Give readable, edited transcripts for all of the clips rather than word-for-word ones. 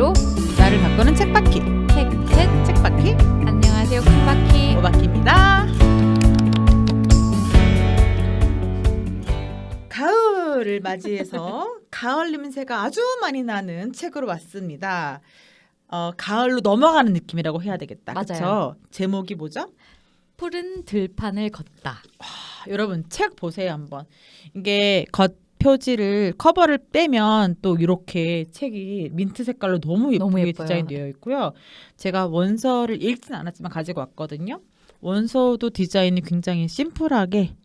바퀴로 나를 바꾸는 책바퀴 책셋 책바퀴 안녕하세요 콩바퀴 오바퀴입니다. 가을을 맞이해서 가을 냄새가 아주 많이 나는 책으로 왔습니다. 가을로 넘어가는 느낌이라고 해야 되겠다. 맞아요. 그렇죠? 제목이 뭐죠? 푸른 들판을 걷다. 여러분 책 보세요 한번. 이게 겉 표지를 커버를 떼면 또 이렇게 책이 민트 색깔로 너무 너무 예쁘게 예뻐요. 디자인되어 있고요. 제가 원서를 읽진 않았지만 가지고 왔거든요. 원서도 디자인이 굉장히 심플하게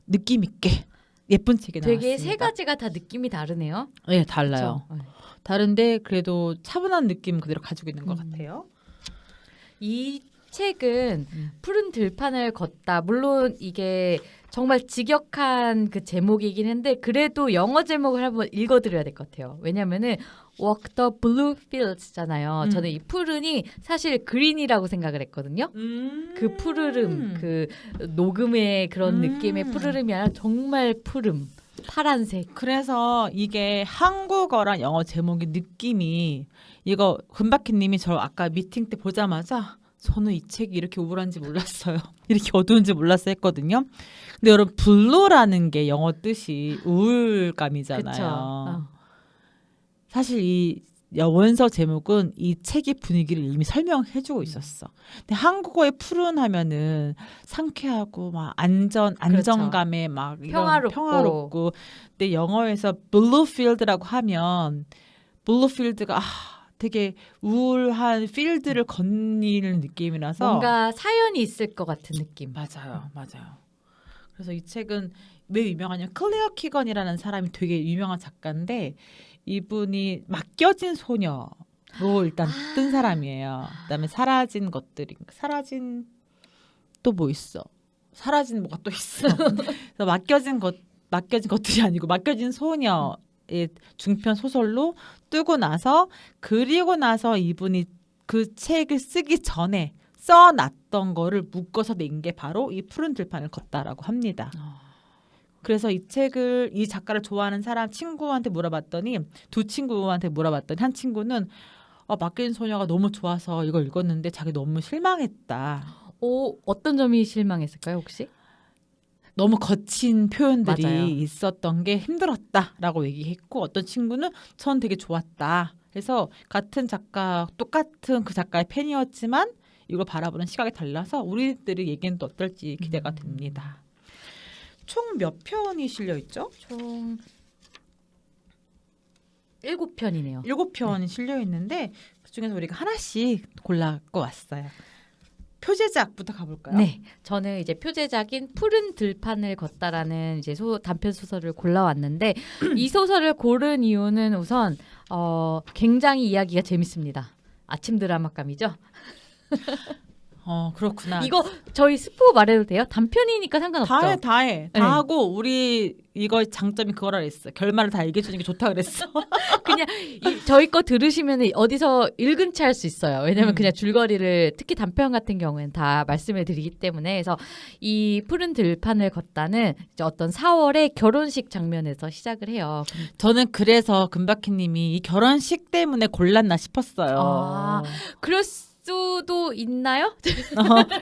느낌 있게 예쁜 책이 나왔습니다. 되게 세 가지가 다 느낌이 다르네요. 네, 달라요. 그쵸? 다른데 그래도 차분한 느낌 그대로 가지고 있는 것 같아요. 이 책은 푸른 들판을 걷다. 물론 이게 정말 직역한 그 제목이긴 한데 그래도 영어 제목을 한번 읽어드려야 될 것 같아요. 왜냐면은 Walk the Blue Fields잖아요. 저는 이 푸른이 사실 그린이라고 생각을 했거든요. 그 푸르름, 그 녹음의 그런 느낌의 푸르름이 아니라 정말 푸름, 파란색. 그래서 이게 한국어랑 영어 제목의 느낌이 이거 금바퀴님이 저 아까 미팅 때 보자마자 저는 이 책이 이렇게 우울한지 몰랐어요. 이렇게 어두운지 몰랐어 했거든요. 근데 여러분 블루라는 게 영어 뜻이 우울감이잖아요. 그쵸? 사실 이 원서 제목은 이 책의 분위기를 이미 설명해주고 있었어. 근데 한국어의 푸른 하면은 상쾌하고 막 안정감에 막 이런 평화롭고. 근데 영어에서 블루필드라고 하면 블루필드가 되게 우울한 필드를 거니는 느낌이라서 뭔가 사연이 있을 것 같은 느낌. 맞아요. 그래서 이 책은 왜 유명하냐면 클레어 키건이라는 사람이 되게 유명한 작가인데 이분이 맡겨진 소녀로 일단 뜬 사람이에요. 그다음에 사라진 사라진 또 뭐 있어? 사라진 뭐가 또 있어. 그래서 맡겨진 것들이 아니고 맡겨진 소녀의 중편 소설로 뜨고 나서 그리고 나서 이분이 그 책을 쓰기 전에 써놨던 거를 묶어서 낸 게 바로 이 푸른 들판을 걷다라고 합니다. 그래서 이 작가를 좋아하는 친구한테 물어봤더니 두 친구한테 물어봤더니 한 친구는 맡긴 소녀가 너무 좋아서 이걸 읽었는데 자기 너무 실망했다. 어떤 점이 실망했을까요 혹시? 너무 거친 표현들이 맞아요. 있었던 게 힘들었다라고 얘기했고 어떤 친구는 전 되게 좋았다. 그래서 같은 작가 똑같은 그 작가의 팬이었지만 이걸 바라보는 시각이 달라서 우리들의 얘기는 또 어떨지 기대가 됩니다. 총 몇 편이 실려 있죠? 총 7편이네요. 7편이 실려 있는데 그중에서 우리가 하나씩 골라고 왔어요. 표제작부터 가볼까요? 네, 저는 이제 표제작인 푸른 들판을 걷다라는 이제 단편 소설을 골라왔는데 이 소설을 고른 이유는 우선 굉장히 이야기가 재밌습니다. 아침 드라마감이죠. 그렇구나. 이거 저희 스포 말해도 돼요? 단편이니까 상관없죠. 다 해. 다 하고 우리 이거 장점이 그거라 그랬어. 결말을 다 얘기해주는 게 좋다 그랬어. 그냥 저희 거 들으시면 어디서 읽은 채 할 수 있어요. 왜냐면 그냥 줄거리를 특히 단편 같은 경우에는 다 말씀을 드리기 때문에 그래서 이 푸른 들판을 걷다는 이제 어떤 4월의 결혼식 장면에서 시작을 해요. 저는 그래서 금바퀴님이 이 결혼식 때문에 골랐나 싶었어요. 그럴 수도 있나요?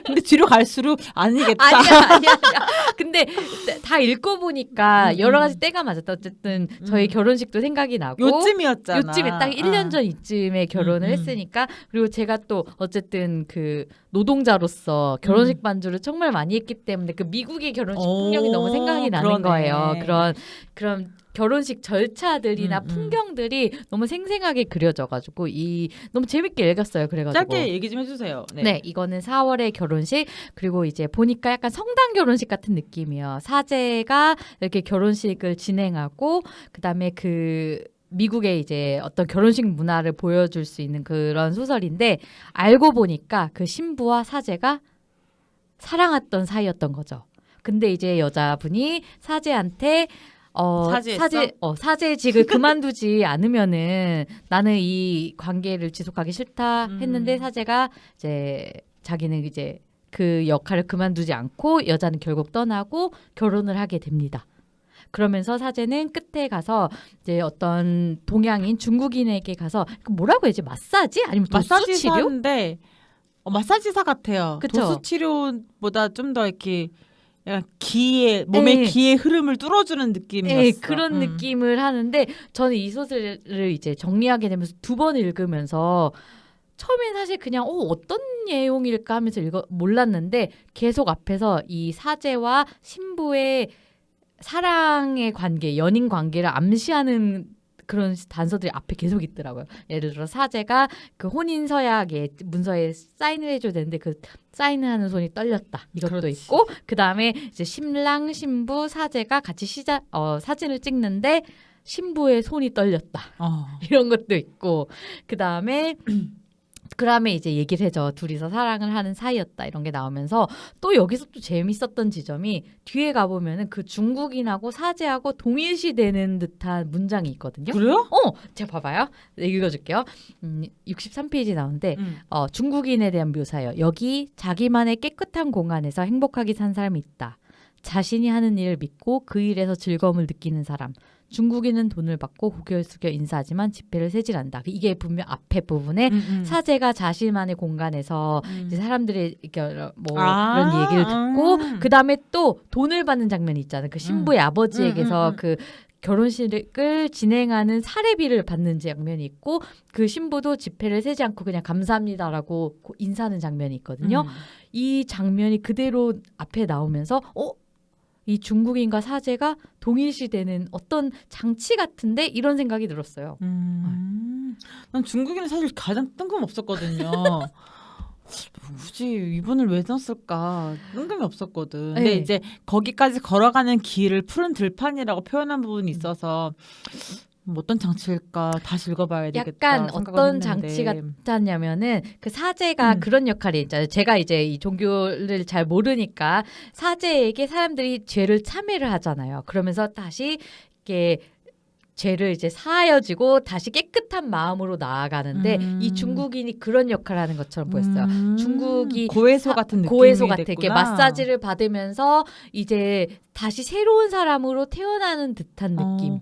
근데 뒤로 갈수록 아니겠다. 아니야. 근데 다 읽고 보니까 여러 가지 때가 맞았다. 어쨌든 저희 결혼식도 생각이 나고 요쯤이었잖아. 요쯤에 딱 1년 전 이쯤에 결혼을 했으니까 그리고 제가 또 어쨌든 그 노동자로서 결혼식 반주를 정말 많이 했기 때문에 그 미국의 결혼식 풍경이 너무 생각이 나는 거예요. 그런 결혼식 절차들이나 풍경들이 너무 생생하게 그려져가지고 너무 재밌게 읽었어요. 그래가지고 짧게 얘기 좀 해주세요. 네, 이거는 4월의 결혼식 그리고 이제 보니까 약간 성당 결혼식 같은 느낌이에요. 사제가 이렇게 결혼식을 진행하고 그다음에 그 미국의 이제 어떤 결혼식 문화를 보여줄 수 있는 그런 소설인데 알고 보니까 그 신부와 사제가 사랑했던 사이였던 거죠. 근데 이제 여자분이 사제한테 사제직을 그만두지 않으면은 나는 이 관계를 지속하기 싫다 했는데 사제가 이제 자기는 이제 그 역할을 그만두지 않고 여자는 결국 떠나고 결혼을 하게 됩니다. 그러면서 사제는 끝에 가서 이제 어떤 동양인 중국인에게 가서 뭐라고 해야지 마사지 아니면 도수 치료? 마사지사인데 마사지사 같아요. 그쵸? 도수 치료보다 좀 더 이렇게 약간 기의 몸의 네. 기의 흐름을 뚫어주는 느낌이었어. 네, 그런 느낌을 하는데 저는 이 소설을 이제 정리하게 되면서 2번 읽으면서 처음엔 사실 그냥 어떤 내용일까 하면서 몰랐는데 계속 앞에서 이 사제와 신부의 사랑의 관계, 연인 관계를 암시하는 그런 단서들이 앞에 계속 있더라고요. 예를 들어 사제가 그 혼인 서약에 문서에 사인을 해줘야 되는데 그 사인을 하는 손이 떨렸다. 이것도 그렇지. 있고 그 다음에 이제 신랑, 신부, 사제가 같이 사진을 찍는데 신부의 손이 떨렸다. 이런 것도 있고 그 다음에 이제 얘기를 해줘. 둘이서 사랑을 하는 사이였다. 이런 게 나오면서 또 여기서 또 재밌었던 지점이 뒤에 가보면은 그 중국인하고 사제하고 동일시되는 듯한 문장이 있거든요. 그래요? 제가 봐봐요. 네, 읽어줄게요. 63페이지 나오는데 중국인에 대한 묘사예요. 여기 자기만의 깨끗한 공간에서 행복하게 산 사람이 있다. 자신이 하는 일을 믿고 그 일에서 즐거움을 느끼는 사람. 중국인은 돈을 받고 고개 숙여 인사하지만 지폐를 세질 않는다. 이게 분명 앞에 부분에 사제가 자신만의 공간에서 이제 사람들이 이렇게 뭐 이런 얘기를 듣고 그 다음에 또 돈을 받는 장면이 있잖아요. 그 신부의 아버지에게서 그 결혼식을 진행하는 사례비를 받는 장면이 있고 그 신부도 지폐를 세지 않고 그냥 감사합니다라고 인사하는 장면이 있거든요. 이 장면이 그대로 앞에 나오면서 이 중국인과 사제가 동일시되는 어떤 장치 같은데 이런 생각이 들었어요. 난 중국인은 사실 가장 뜬금없었거든요. 굳이 이분을 왜 넣었을까 뜬금이 없었거든. 근데 네. 이제 거기까지 걸어가는 길을 푸른 들판이라고 표현한 부분이 있어서 어떤 장치일까 다시 읽어봐야 되겠다. 약간 어떤 생각을 장치 했는데. 같았냐면은 그 사제가 그런 역할이 있잖아요. 제가 이제 이 종교를 잘 모르니까 사제에게 사람들이 죄를 참회를 하잖아요. 그러면서 다시 이렇게 죄를 이제 사하여지고 다시 깨끗한 마음으로 나아가는데 이 중국인이 그런 역할을 하는 것처럼 보였어요. 중국이 고해소 같은 느낌이 고해소 같은 이렇게 됐구나. 마사지를 받으면서 이제 다시 새로운 사람으로 태어나는 듯한 느낌.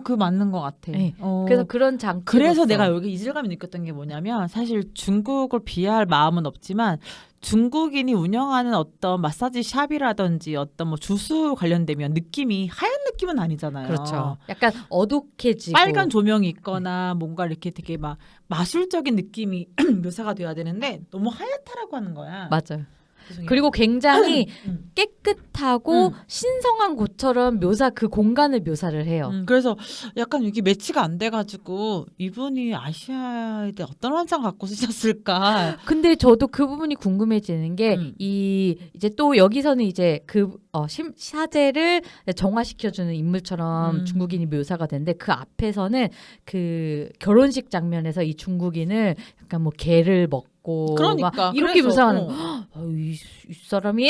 그 맞는 것 같아. 네. 그래서 그런 장치. 그래서 내가 여기 이질감이 느꼈던 게 뭐냐면 사실 중국을 비하할 마음은 없지만 중국인이 운영하는 어떤 마사지 샵이라든지 어떤 뭐 주스 관련되면 느낌이 하얀 느낌은 아니잖아요. 그렇죠. 약간 어둑해지고 빨간 조명이 있거나 뭔가 이렇게 되게 막 마술적인 느낌이 묘사가 돼야 되는데 너무 하얗다라고 하는 거야. 맞아요. 죄송해요. 그리고 굉장히 깨끗하고 신성한 곳처럼 그 공간을 묘사를 해요. 그래서 약간 이게 매치가 안 돼가지고 이분이 아시아에 어떤 환상 갖고 쓰셨을까. 근데 저도 그 부분이 궁금해지는 게 이제 또 여기서는 이제 그 사제를 정화시켜주는 인물처럼 중국인이 묘사가 되는데 그 앞에서는 그 결혼식 장면에서 이 중국인을 약간 뭐 개를 먹고 그러니까 막 이렇게 그래서, 묘사하는 이 사람이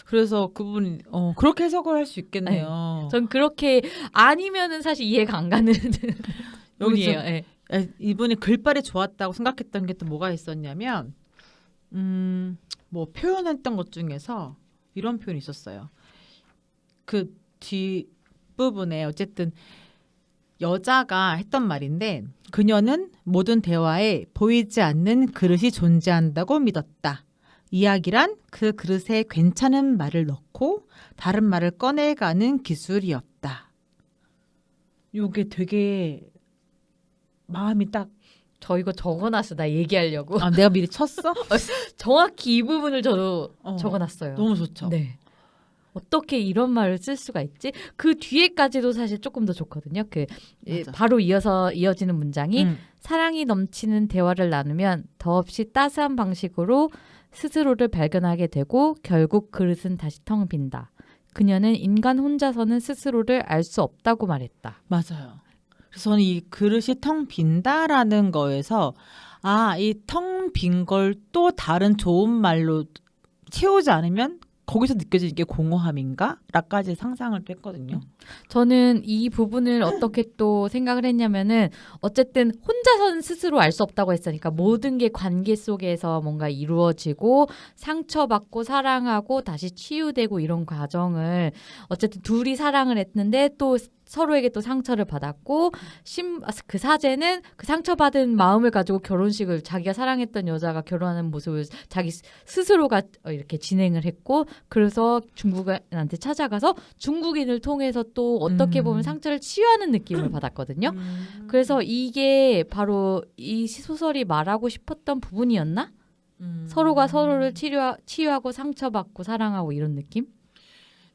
그래서 그분이 그렇게 해석을 할 수 있겠네요. 전 그렇게 아니면은 사실 이해가 안 가는 여기서 분이에요. 네. 이분이 글빨이 좋았다고 생각했던 게 또 뭐가 있었냐면 뭐 표현했던 것 중에서 이런 표현이 있었어요. 그 뒷부분에 어쨌든 여자가 했던 말인데 그녀는 모든 대화에 보이지 않는 그릇이 존재한다고 믿었다. 이야기란 그 그릇에 괜찮은 말을 넣고 다른 말을 꺼내가는 기술이었다. 이게 되게 마음이 딱 저 이거 적어놨어. 나 얘기하려고. 내가 미리 쳤어? 정확히 이 부분을 저도 어, 적어놨어요. 너무 좋죠. 네. 어떻게 이런 말을 쓸 수가 있지? 그 뒤에까지도 사실 조금 더 좋거든요. 맞아. 바로 이어지는 문장이 사랑이 넘치는 대화를 나누면 더없이 따스한 방식으로 스스로를 발견하게 되고 결국 그릇은 다시 텅 빈다. 그녀는 인간 혼자서는 스스로를 알 수 없다고 말했다. 맞아요. 그래서 저는 이 그릇이 텅 빈다라는 거에서 이 텅 빈 걸 또 다른 좋은 말로 채우지 않으면 거기서 느껴지는 게 공허함인가? 라까지 상상을 또 했거든요. 저는 이 부분을 어떻게 또 생각을 했냐면은 어쨌든 혼자서는 스스로 알 수 없다고 했으니까 모든 게 관계 속에서 뭔가 이루어지고 상처받고 사랑하고 다시 치유되고 이런 과정을 어쨌든 둘이 사랑을 했는데 또 서로에게 또 상처를 받았고 그 사제는 그 상처받은 마음을 가지고 결혼식을 자기가 사랑했던 여자가 결혼하는 모습을 자기 스스로가 이렇게 진행을 했고 그래서 중국인한테 찾아가서 중국인을 통해서 또 어떻게 보면 상처를 치유하는 느낌을 받았거든요. 그래서 이게 바로 이 소설이 말하고 싶었던 부분이었나? 서로가 서로를 치유하고 상처받고 사랑하고 이런 느낌?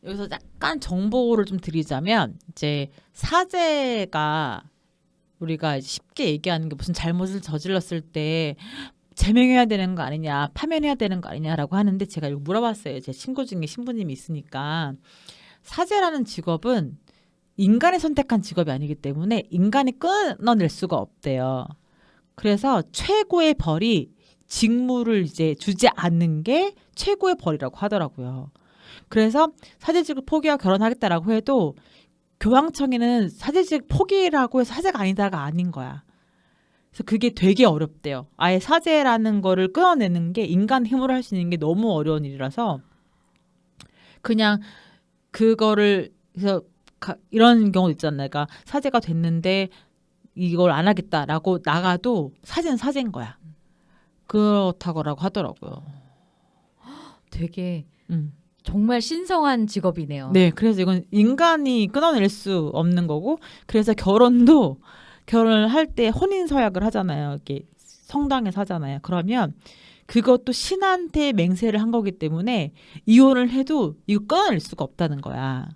여기서 약간 정보를 좀 드리자면 이제 사제가 우리가 이제 쉽게 얘기하는 게 무슨 잘못을 저질렀을 때 제명해야 되는 거 아니냐, 파면해야 되는 거 아니냐라고 하는데 제가 이거 물어봤어요. 제 친구 중에 신부님이 있으니까 사제라는 직업은 인간이 선택한 직업이 아니기 때문에 인간이 끊어낼 수가 없대요. 그래서 최고의 벌이 직무를 이제 주지 않는 게 최고의 벌이라고 하더라고요. 그래서 사제직을 포기하고 결혼하겠다라고 해도 교황청에는 사제직 포기라고 해서 사제가 아니다가 아닌 거야. 그래서 그게 되게 어렵대요. 아예 사제라는 거를 끊어내는 게 인간 힘으로 할 수 있는 게 너무 어려운 일이라서 그냥 그거를 그래서 이런 경우도 있잖아요. 그러니까 사제가 됐는데 이걸 안 하겠다라고 나가도 사제는 사제인 거야. 그렇다고라고 하더라고요. 되게 정말 신성한 직업이네요. 네, 그래서 이건 인간이 끊어낼 수 없는 거고, 그래서 결혼을 할 때 혼인 서약을 하잖아요. 이렇게 성당에서 하잖아요. 그러면 그것도 신한테 맹세를 한 거기 때문에 이혼을 해도 이거 끊어낼 수가 없다는 거야.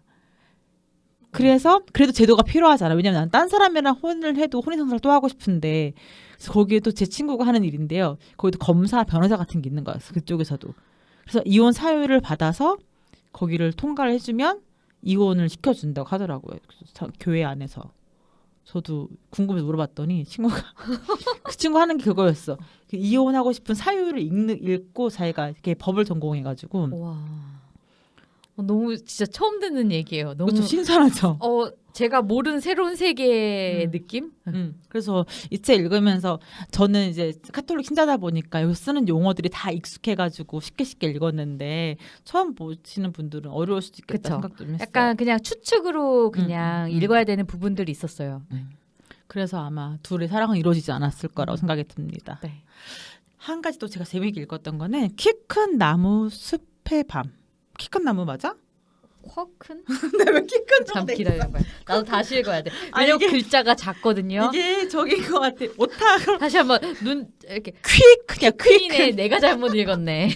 그래서 그래도 제도가 필요하잖아. 왜냐면 난 딴 사람이랑 혼을 해도 혼인 성사를 또 하고 싶은데, 그래서 거기에 또 제 친구가 하는 일인데요. 거기도 검사, 변호사 같은 게 있는 거야. 그쪽에서도. 그래서 이혼 사유를 받아서 거기를 통과를 해주면 이혼을 시켜준다고 하더라고요. 교회 안에서. 저도 궁금해서 물어봤더니 친구가 그 친구 하는 게 그거였어. 이혼하고 싶은 사유를 읽고 자기가 이렇게 법을 전공해가지고. 와, 너무 진짜 처음 듣는 얘기예요. 너무 그렇죠, 신선하죠. 제가 모르는 새로운 세계의 느낌? 그래서 이 책 읽으면서 저는 이제 카톨릭 신자다 보니까 여기 쓰는 용어들이 다 익숙해가지고 쉽게 읽었는데 처음 보시는 분들은 어려울 수도 있겠다 그쵸. 생각도 좀 했어요. 약간 그냥 추측으로 그냥 읽어야 되는 부분들이 있었어요. 그래서 아마 둘의 사랑은 이루어지지 않았을 거라고 생각이 듭니다. 네. 한 가지 또 제가 재미있게 읽었던 거는 키 큰 나무 숲의 밤. 키 큰 나무 맞아? 큰? 근데 왜 키 큰 잠 기다려봐요. 나도 다시 읽어야 돼. 아, 왜냐면 이게- 글자가 작거든요. 이게 저기인 것 같아. 오타 다시 한번 눈 이렇게 그냥 퀸이네. 내가 잘못 읽었네.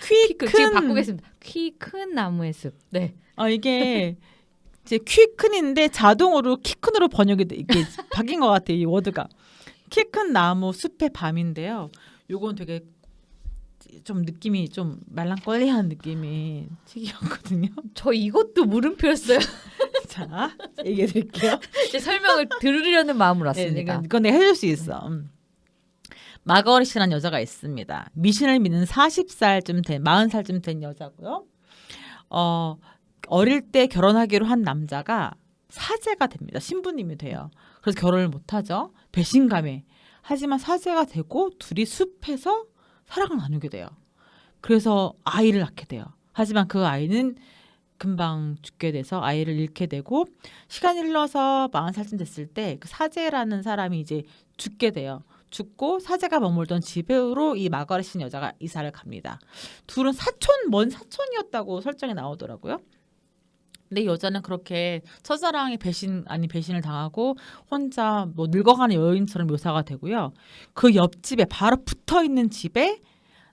퀴 큰 큰. 지금 바꾸겠습니다. 키 큰 나무의 숲. 네. 이게 이제 퀴 큰인데 자동으로 키 큰으로 번역이 이게 바뀐 것 같아. 이 워드가 키 큰 나무 숲의 밤인데요. 요건 되게 좀 느낌이 좀 말랑꼴리한 느낌이 특이했거든요. 저 이것도 물음표였어요. 자, 얘기해 드릴게요. 이제 설명을 들으려는 마음으로 왔습니다. 이건 내가 해줄 수 있어. 마거릿이라는 여자가 있습니다. 미신을 믿는 40살쯤 된 여자고요. 어릴 때 결혼하기로 한 남자가 사제가 됩니다. 신부님이 돼요. 그래서 결혼을 못하죠. 배신감에. 하지만 사제가 되고 둘이 숲에서 사랑을 나누게 돼요. 그래서 아이를 낳게 돼요. 하지만 그 아이는 금방 죽게 돼서 아이를 잃게 되고 시간이 흘러서 40살쯤 됐을 때 그 사제라는 사람이 이제 죽게 돼요. 죽고 사제가 머물던 집으로 이 마거릿인 여자가 이사를 갑니다. 둘은 먼 사촌이었다고 설정이 나오더라고요. 근데 이 여자는 그렇게 첫사랑에 배신을 당하고 혼자 뭐 늙어가는 여인처럼 묘사가 되고요. 그 옆집에 바로 붙어 있는 집에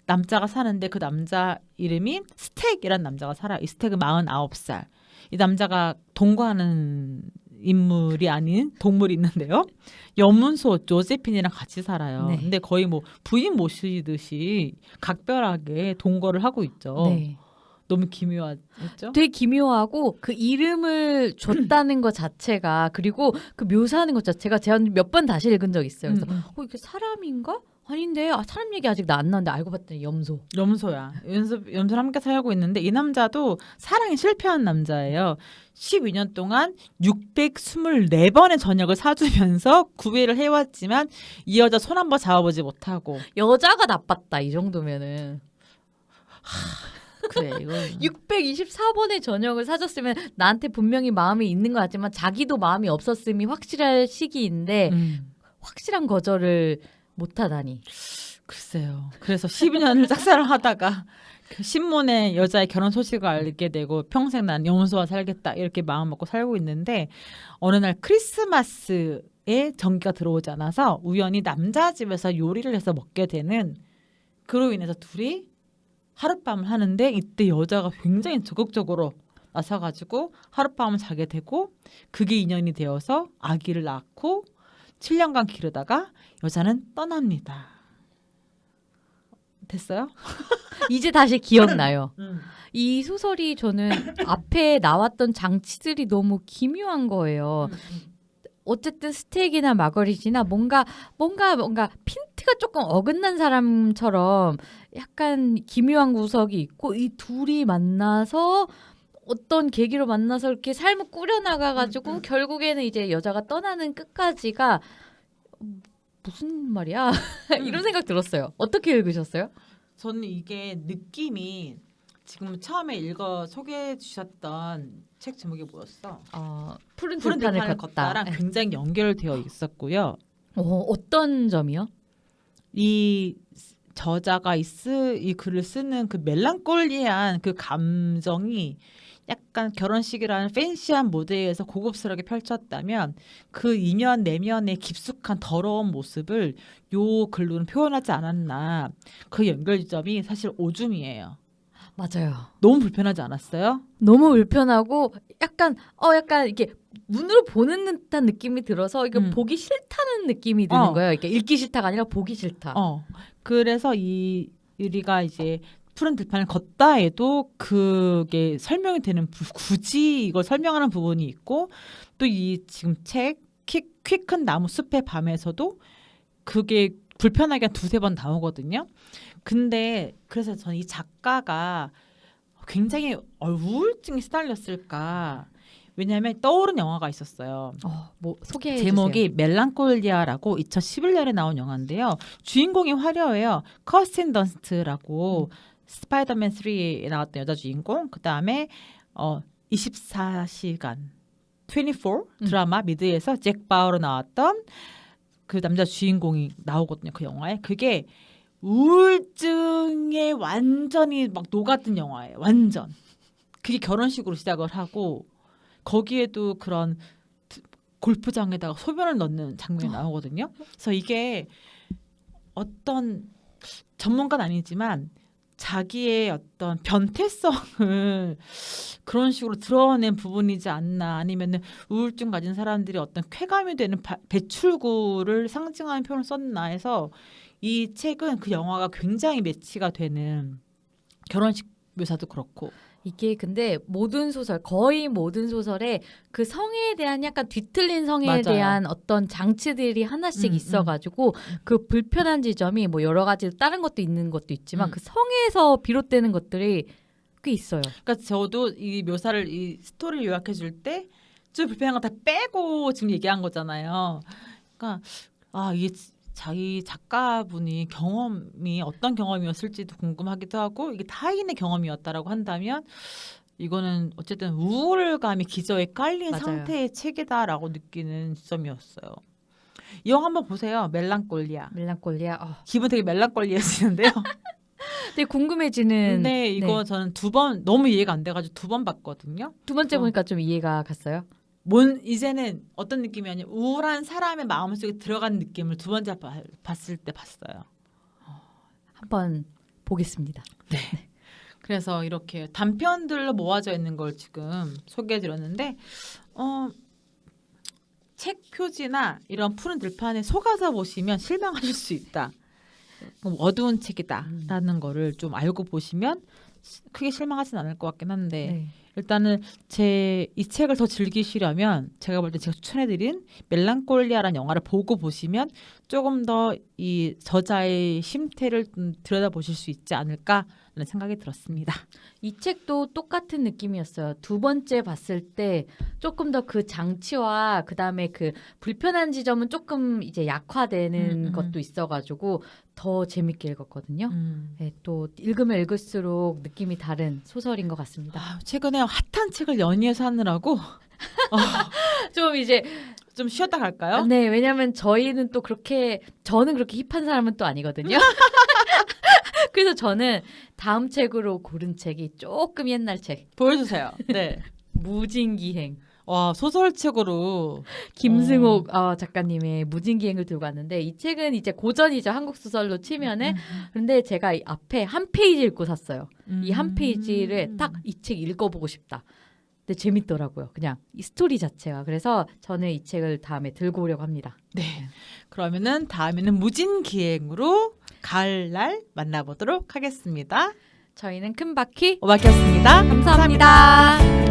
남자가 사는데 그 남자 이름이 스택이라는 남자가 살아요. 이 스택은 49살. 이 남자가 동거하는 인물이 아닌 동물이 있는데요. 연문소 조제핀이랑 같이 살아요. 네. 근데 거의 뭐 부인 모시듯이 각별하게 동거를 하고 있죠. 네. 너무 기묘하죠? 되게 기묘하고 그 이름을 줬다는 것 자체가 그리고 그 묘사하는 것 자체가 제가 몇 번 다시 읽은 적 있어요. 그래서 이게 사람인가? 아닌데 사람 얘기 아직 나 안 나는데 알고 봤더니 염소. 염소야. 염소랑 함께 살고 있는데 이 남자도 사랑에 실패한 남자예요. 12년 동안 624번의 저녁을 사주면서 구애를 해왔지만 이 여자 손 한번 잡아보지 못하고. 여자가 나빴다 이 정도면은. 그래 이거 624번의 저녁을 사줬으면 나한테 분명히 마음이 있는 것 같지만 자기도 마음이 없었음이 확실할 시기인데 확실한 거절을 못하다니. 글쎄요. 그래서 12년을 짝사랑 하다가 그 신문에 여자의 결혼 소식을 알게 되고 평생 난 염소와 살겠다 이렇게 마음 먹고 살고 있는데 어느 날 크리스마스에 전기가 들어오지 않아서 우연히 남자 집에서 요리를 해서 먹게 되는 그로 인해서 둘이 하룻밤을 하는데 이때 여자가 굉장히 적극적으로 나서가지고 하룻밤을 자게 되고 그게 인연이 되어서 아기를 낳고 7년간 기르다가 여자는 떠납니다. 됐어요? 이제 다시 기억나요. 이 소설이 저는 앞에 나왔던 장치들이 너무 기묘한 거예요. 어쨌든 스테이크나 마거릿이나 뭔가 핀트가 조금 어긋난 사람처럼 약간 기묘한 구석이 있고 이 둘이 만나서 어떤 계기로 만나서 이렇게 삶을 꾸려나가가지고 결국에는 이제 여자가 떠나는 끝까지가 무슨 말이야? 이런 생각 들었어요. 어떻게 읽으셨어요? 저는 이게 느낌이 지금 처음에 읽어 소개해 주셨던 책 제목이 뭐였어? 푸른 푸른 들판을 들판을 걷다. 걷다랑 굉장히 연결되어 있었고요. 어떤 점이요? 이 저자가 이 글을 쓰는 그 멜랑콜리한 그 감정이 약간 결혼식이라는 팬시한 무대에서 고급스럽게 펼쳤다면 그 이면 내면의 깊숙한 더러운 모습을 요 글로는 표현하지 않았나. 그 연결 지점이 사실 오줌이에요. 맞아요. 너무 불편하지 않았어요? 너무 불편하고 약간 이렇게 눈으로 보는 듯한 느낌이 들어서 이거 보기 싫다는 느낌이 드는 거예요. 이게 읽기 싫다가 아니라 보기 싫다. 그래서 이 유리가 이제 푸른 들판을 걷다에도 그게 설명이 되는 굳이 이걸 설명하는 부분이 있고 또 이 지금 책 키 큰 나무 숲의 밤에서도 그게 불편하게 한 두세 번 나오거든요. 근데 그래서 저는 이 작가가 굉장히 우울증에 시달렸을까. 왜냐하면 떠오른 영화가 있었어요. 뭐 소개해 제목이 주세요. 멜랑콜리아라고 2011년에 나온 영화인데요. 주인공이 화려해요. 커스틴 던스트라고 스파이더맨 3에 나왔던 여자 주인공. 그다음에 24시간 24 드라마 미드에서 잭 바우로 나왔던 그 남자 주인공이 나오거든요. 그 영화에. 그게 우울증에 완전히 막 녹아든 영화예요. 완전. 그게 결혼식으로 시작을 하고 거기에도 그런 골프장에다가 소변을 넣는 장면이 나오거든요. 그래서 이게 어떤 전문가는 아니지만 자기의 어떤 변태성을 그런 식으로 드러낸 부분이지 않나. 아니면은 우울증 가진 사람들이 어떤 쾌감이 되는 배출구를 상징하는 표현을 썼나 해서 이 책은 그 영화가 굉장히 매치가 되는 결혼식 묘사도 그렇고. 이게 근데 거의 모든 소설에 그 성에 대한 약간 뒤틀린 성에 맞아요. 대한 어떤 장치들이 하나씩 있어가지고 그 불편한 지점이 뭐 여러 가지 다른 것도 있는 것도 있지만 그 성에서 비롯되는 것들이 꽤 있어요. 그러니까 저도 이 묘사를 이 스토리를 요약해 줄 때 좀 불편한 거 다 빼고 지금 얘기한 거잖아요. 그러니까 이게 자기 작가분이 경험이 어떤 경험이었을지도 궁금하기도 하고 이게 타인의 경험이었다라고 한다면 이거는 어쨌든 우울감이 기저에 깔린 맞아요. 상태의 책이다라고 느끼는 지점이었어요. 이 영화 한번 보세요. 멜랑콜리아. 기분 되게 멜랑콜리해지는데요. 되게 궁금해지는. 근데 이거 저는 두 번 너무 이해가 안 돼가지고 두 번 봤거든요. 두 번째 보니까 좀 이해가 갔어요. 이제는 어떤 느낌이 아니라 우울한 사람의 마음속에 들어간 느낌을 두 번째 봤을 때 봤어요. 한번 보겠습니다. 네. 그래서 이렇게 단편들로 모아져 있는 걸 지금 소개해드렸는데 책 표지나 이런 푸른 들판에 속아서 보시면 실망하실 수 있다. 어두운 책이다라는 거를 좀 알고 보시면 크게 실망하진 않을 것 같긴 한데 일단은 이 책을 더 즐기시려면 제가 볼 때 제가 추천해드린 멜랑콜리아라는 영화를 보고 보시면 조금 더 이 저자의 심태를 좀 들여다보실 수 있지 않을까라는 생각이 들었습니다. 이 책도 똑같은 느낌이었어요. 두 번째 봤을 때 조금 더 그 장치와 그다음에 그 불편한 지점은 조금 이제 약화되는 것도 있어가지고 더 재밌게 읽었거든요. 네, 또 읽으면 읽을수록 느낌이 다른 소설인 것 같습니다. 최근에 핫한 책을 연이어서 하느라고 좀 이제 좀 쉬었다 갈까요? 네, 왜냐면 저는 그렇게 힙한 사람은 또 아니거든요. 그래서 저는 다음 책으로 고른 책이 조금 옛날 책. 보여주세요. 네. 무진기행. 와, 소설책으로 김승옥 작가님의 무진기행을 들고 왔는데 이 책은 이제 고전이죠. 한국 소설로 치면은. 그런데 제가 이 앞에 한 페이지 읽고 샀어요. 이 한 페이지를 딱 이 책 읽어보고 싶다. 근데 재밌더라고요. 그냥 이 스토리 자체가. 그래서 저는 이 책을 다음에 들고 오려고 합니다. 네. 그러면은 다음에는 무진기행으로 가을날 만나보도록 하겠습니다. 저희는 큰 바퀴 오마키였습니다. 감사합니다.